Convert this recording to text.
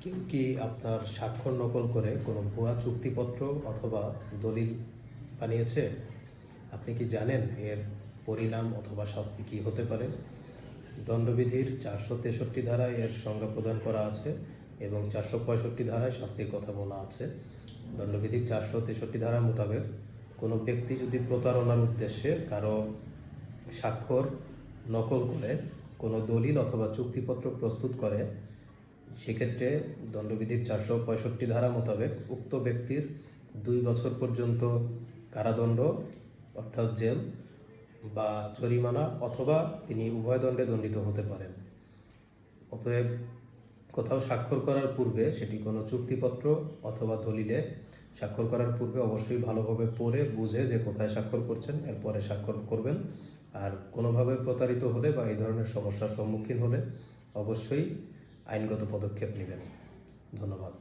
কেউ কি আপনার স্বাক্ষর নকল করে কোনো ভুয়া চুক্তিপত্র অথবা দলিল বানিয়েছে? আপনি কি জানেন এর পরিণাম অথবা শাস্তি কী হতে পারে? দণ্ডবিধির 463 ধারায় এর সংজ্ঞা প্রদান করা আছে এবং 465 ধারায় শাস্তির কথা বলা আছে। দণ্ডবিধির 463 ধারা মোতাবেক কোনো ব্যক্তি যদি প্রতারণার উদ্দেশ্যে কারো স্বাক্ষর নকল করে কোনো দলিল অথবা চুক্তিপত্র প্রস্তুত করে, সেক্ষেত্রে দণ্ডবিধির 465 ধারা মোতাবেক উক্ত ব্যক্তির 2 বছর পর্যন্ত কারাদণ্ড অর্থাৎ জেল বা জরিমানা অথবা তিনি উভয় দণ্ডে দণ্ডিত হতে পারেন। অতএব কোথাও স্বাক্ষর করার পূর্বে, সেটি কোনো চুক্তিপত্র অথবা দলিলে স্বাক্ষর করার পূর্বে অবশ্যই ভালোভাবে পড়ে বুঝে যে কোথায় স্বাক্ষর করছেন এরপরে স্বাক্ষর করবেন। আর কোনোভাবে প্রতারিত হলে বা এই ধরনের সমস্যার সম্মুখীন হলে অবশ্যই আইনগত পদক্ষেপ নেবেন। ধন্যবাদ।